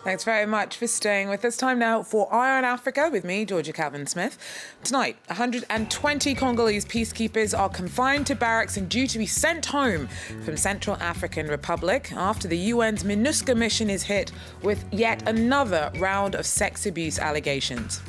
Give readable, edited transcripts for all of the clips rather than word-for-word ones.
Thanks very much for staying with us. Time now for Eye on Africa with me, Georgia Calvin-Smith. Tonight, 120 Congolese peacekeepers are confined to barracks and due to be sent home from Central African Republic after the UN's MINUSCA mission is hit with yet another round of sex abuse allegations.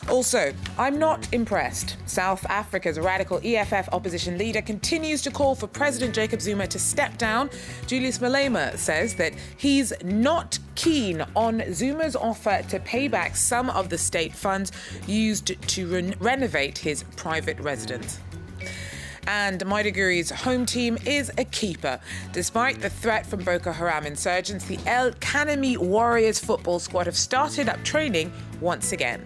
Also, I'm not impressed. South Africa's radical EFF opposition leader continues to call for President Jacob Zuma to step down. Julius Malema says that he's not keen on Zuma's offer to pay back some of the state funds used to renovate his private residence. And Maiduguri's home team is a keeper. Despite the threat from Boko Haram insurgents, the Kanemi Warriors football squad have started up training once again.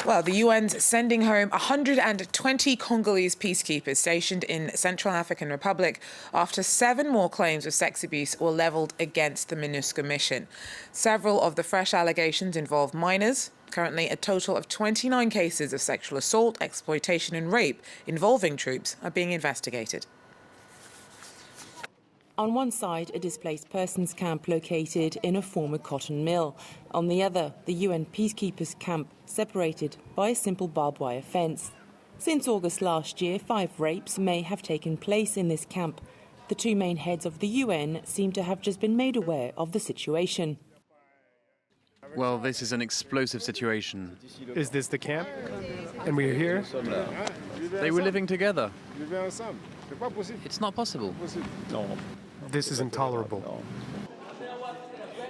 Well, the UN's sending home 120 Congolese peacekeepers stationed in Central African Republic after 7 more claims of sex abuse were levelled against the MINUSCA mission. Several of the fresh allegations involve minors. Currently, a total of 29 cases of sexual assault, exploitation and rape involving troops are being investigated. On one side, a displaced persons camp located in a former cotton mill. On the other, the UN peacekeepers camp, separated by a simple barbed wire fence. Since August last year, 5 rapes may have taken place in this camp. The 2 main heads of the UN seem to have just been made aware of the situation. Well, this is an explosive situation. Is this the camp? And we're here? They were living together. It's not possible. This is intolerable.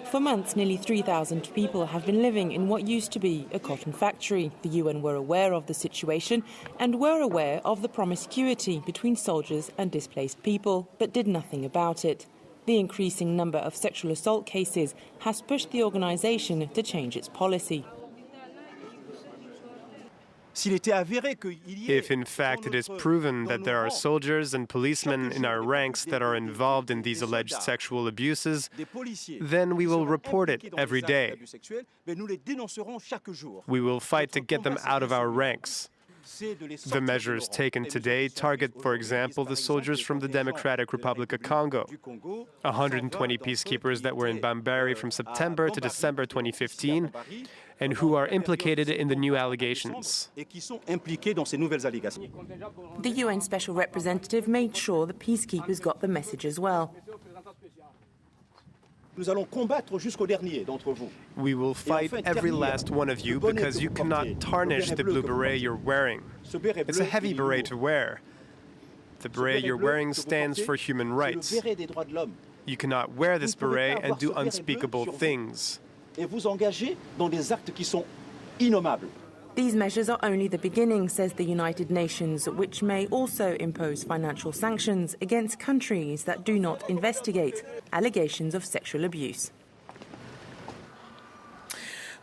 For months, nearly 3,000 people have been living in what used to be a cotton factory. The UN were aware of the situation and were aware of the promiscuity between soldiers and displaced people, but did nothing about it. The increasing number of sexual assault cases has pushed the organisation to change its policy. If in fact it is proven that there are soldiers and policemen in our ranks that are involved in these alleged sexual abuses, then we will report it every day. We will fight to get them out of our ranks. The measures taken today target, for example, the soldiers from the Democratic Republic of Congo. 120 peacekeepers that were in Bambari from September to December 2015 and who are implicated in the new allegations. The UN Special Representative made sure the peacekeepers got the message as well. We will fight every last one of you because you cannot tarnish the blue beret you're wearing. It's a heavy beret to wear. The beret you're wearing stands for human rights. You cannot wear this beret and do unspeakable things. These measures are only the beginning, says the United Nations, which may also impose financial sanctions against countries that do not investigate allegations of sexual abuse.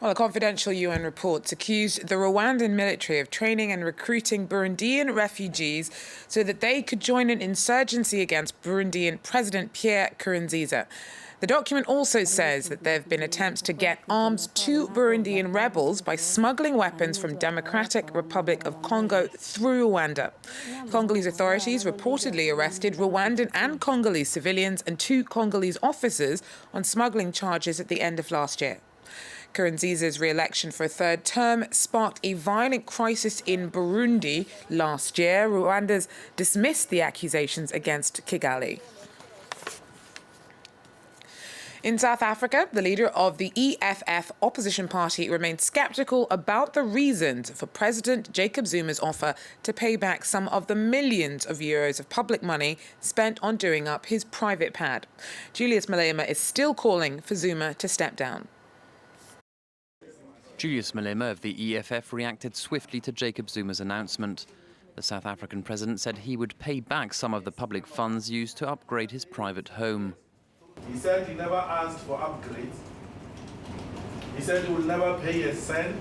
Well, a confidential UN report accused the Rwandan military of training and recruiting Burundian refugees so that they could join an insurgency against Burundian President Pierre Nkurunziza. The document also says that there have been attempts to get arms to Burundian rebels by smuggling weapons from Democratic Republic of Congo through Rwanda. Congolese authorities reportedly arrested Rwandan and Congolese civilians and 2 Congolese officers on smuggling charges at the end of last year. Nkurunziza's re-election for a 3rd term sparked a violent crisis in Burundi last year. Rwanda's dismissed the accusations against Kigali. In South Africa, the leader of the EFF opposition party remains sceptical about the reasons for President Jacob Zuma's offer to pay back some of the millions of euros of public money spent on doing up his private pad. Julius Malema is still calling for Zuma to step down. Julius Malema of the EFF reacted swiftly to Jacob Zuma's announcement. The South African president said he would pay back some of the public funds used to upgrade his private home. He said he never asked for upgrades. He said he will never pay a cent.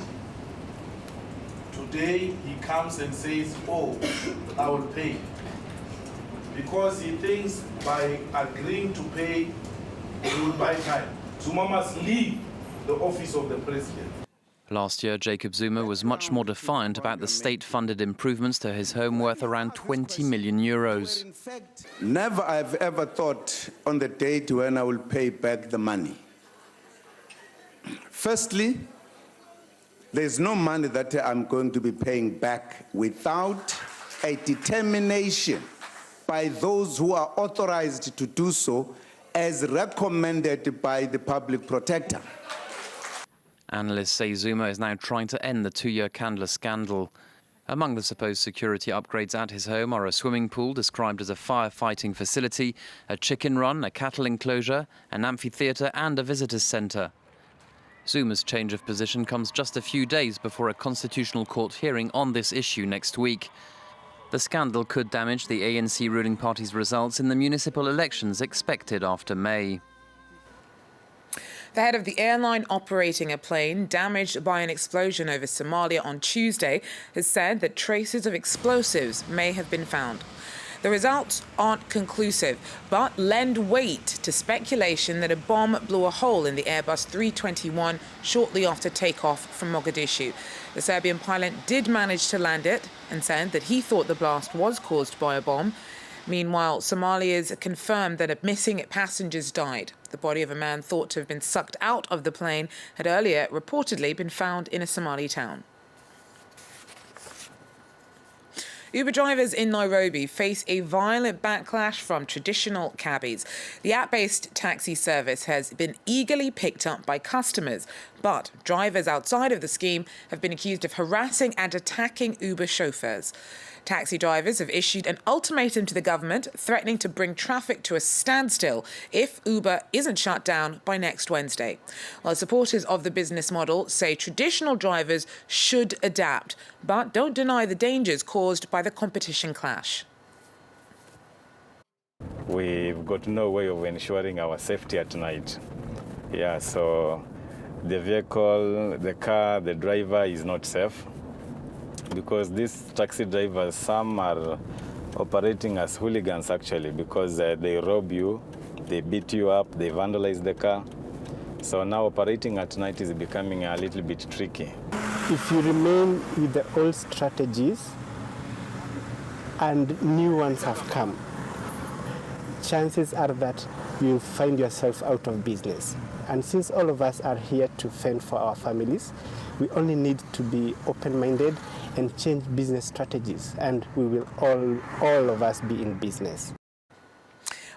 Today he comes and says, oh, I will pay. Because he thinks by agreeing to pay, he will buy time. Zuma must leave the office of the president. Last year, Jacob Zuma was much more defiant about the state-funded improvements to his home worth around 20 million euros. Never I've ever thought on the date when I will pay back the money. Firstly, there's no money that I'm going to be paying back without a determination by those who are authorized to do so as recommended by the public protector. Analysts say Zuma is now trying to end the 2-year Candler scandal. Among the supposed security upgrades at his home are a swimming pool described as a firefighting facility, a chicken run, a cattle enclosure, an amphitheatre and a visitors' centre. Zuma's change of position comes just a few days before a constitutional court hearing on this issue next week. The scandal could damage the ANC ruling party's results in the municipal elections expected after May. The head of the airline operating a plane damaged by an explosion over Somalia on Tuesday has said that traces of explosives may have been found. The results aren't conclusive, but lend weight to speculation that a bomb blew a hole in the Airbus 321 shortly after takeoff from Mogadishu. The Serbian pilot did manage to land it and said that he thought the blast was caused by a bomb. Meanwhile, Somalia's confirmed that missing passengers died. The body of a man thought to have been sucked out of the plane had earlier reportedly been found in a Somali town. Uber drivers in Nairobi face a violent backlash from traditional cabbies. The app-based taxi service has been eagerly picked up by customers, but drivers outside of the scheme have been accused of harassing and attacking Uber chauffeurs. Taxi drivers have issued an ultimatum to the government, threatening to bring traffic to a standstill if Uber isn't shut down by next Wednesday. While supporters of the business model say traditional drivers should adapt, but don't deny the dangers caused by the competition clash. We've got no way of ensuring our safety at night. Yeah, so the vehicle, the car, the driver is not safe. Because these taxi drivers, some are operating as hooligans actually, because they rob you, they beat you up, they vandalize the car. So now operating at night is becoming a little bit tricky. If you remain with the old strategies and new ones have come, chances are that you'll find yourself out of business. And since all of us are here to fend for our families, we only need to be open-minded and change business strategies, and we will all of us be in business.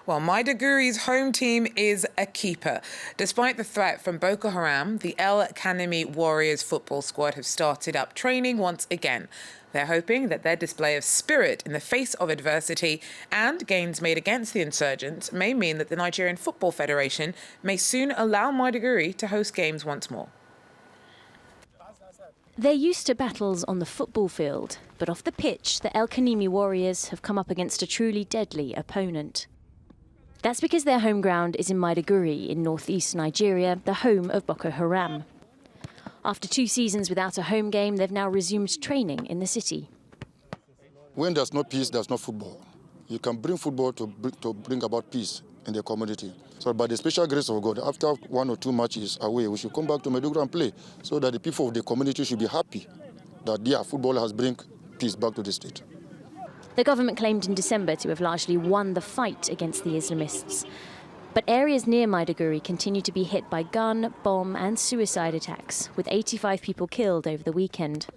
Well, Maiduguri's home team is a keeper. Despite the threat from Boko Haram, the Kanemi Warriors football squad have started up training once again. They're hoping that their display of spirit in the face of adversity and gains made against the insurgents may mean that the Nigerian Football Federation may soon allow Maiduguri to host games once more. They're used to battles on the football field, but off the pitch, the Kanemi Warriors have come up against a truly deadly opponent. That's because their home ground is in Maiduguri in northeast Nigeria, the home of Boko Haram. After 2 seasons without a home game, they've now resumed training in the city. When there's no peace, there's no football. You can bring football to bring about peace in the community. So by the special grace of God, after 1 or 2 matches away, we should come back to Maiduguri and play, so that the people of the community should be happy that their football has brought peace back to the state. The government claimed in December to have largely won the fight against the Islamists. But areas near Maiduguri continue to be hit by gun, bomb and suicide attacks, with 85 people killed over the weekend.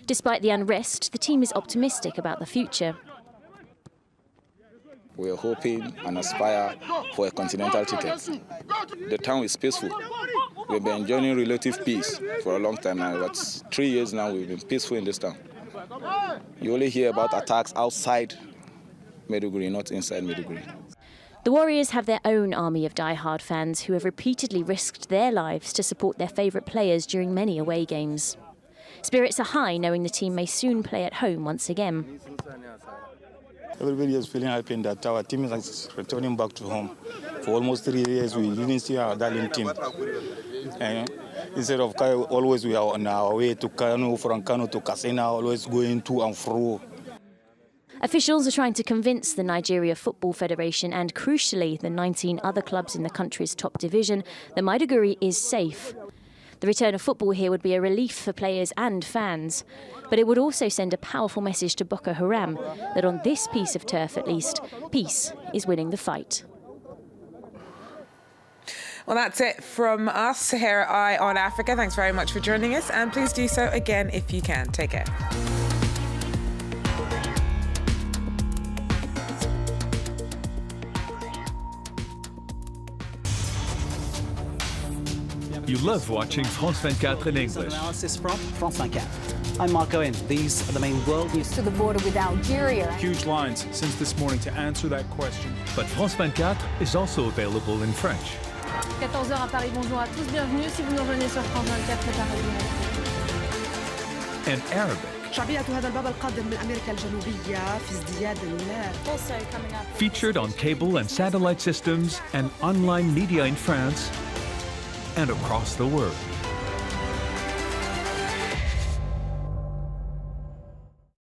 Despite the unrest, the team is optimistic about the future. We are hoping and aspire for a continental ticket. The town is peaceful. We've been enjoying relative peace for a long time now. But 3 years now we've been peaceful in this town. You only hear about attacks outside Maiduguri, not inside Maiduguri. The Warriors have their own army of die-hard fans who have repeatedly risked their lives to support their favourite players during many away games. Spirits are high knowing the team may soon play at home once again. Everybody is feeling happy that our team is returning back to home. For almost 3 years, we didn't see our darling team. And instead of always we are on our way to Kano, from Kano to Kasina, always going to and fro. Officials are trying to convince the Nigeria Football Federation and, crucially, the 19 other clubs in the country's top division that Maiduguri is safe. The return of football here would be a relief for players and fans. But it would also send a powerful message to Boko Haram that on this piece of turf at least, peace is winning the fight. Well, that's it from us here at Eye on Africa. Thanks very much for joining us, and please do so again if you can. Take care. You love watching France 24 in English. Analysis from France 24. I'm Marco In. These are the main world news. To the border with Algeria. Huge lines since this morning to answer that question. But France 24 is also available in French. 14h à Paris, bonjour à tous, bienvenue si vous nous rejoignez sur France 24 Paris. And Arabic. شعبية هذا الباب القادم من أمريكا الجنوبية في ازدياد Also coming up. Featured on cable and satellite systems and online media in France and across the world.